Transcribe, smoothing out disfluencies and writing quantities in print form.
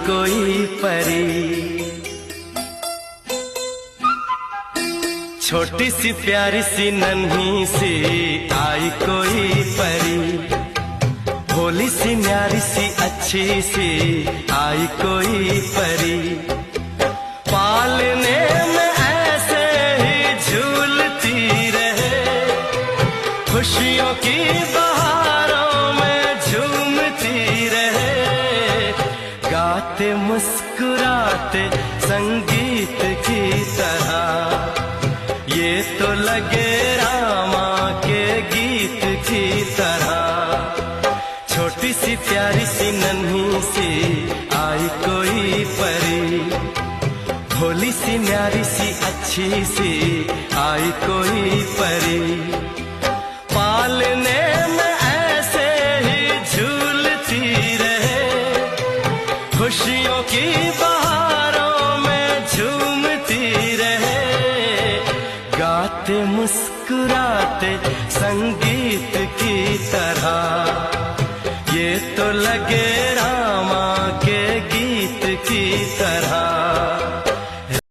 कोई परी, छोटी सी प्यारी सी नन्ही सी आई कोई परी, भोली सी न्यारी सी अच्छी सी आई कोई परी, पालने में ऐसे ही झूलती रहे, खुशियों की बहारों में झूमती रहे, गाते मुस्कुराते संगीत की तरह, ये तो लगे रामा के गीत की तरह, छोटी सी प्यारी सी नन्ही सी आई कोई परी, भोली सी न्यारी सी अच्छी सी आई कोई परी, पालने में ऐसे ही झूलती रहे, खुशियों की बहारों में झूमती रहे, गाते मुस्कुराते संगीत की तरह, ये तो लगे रामा के गीत की तरह।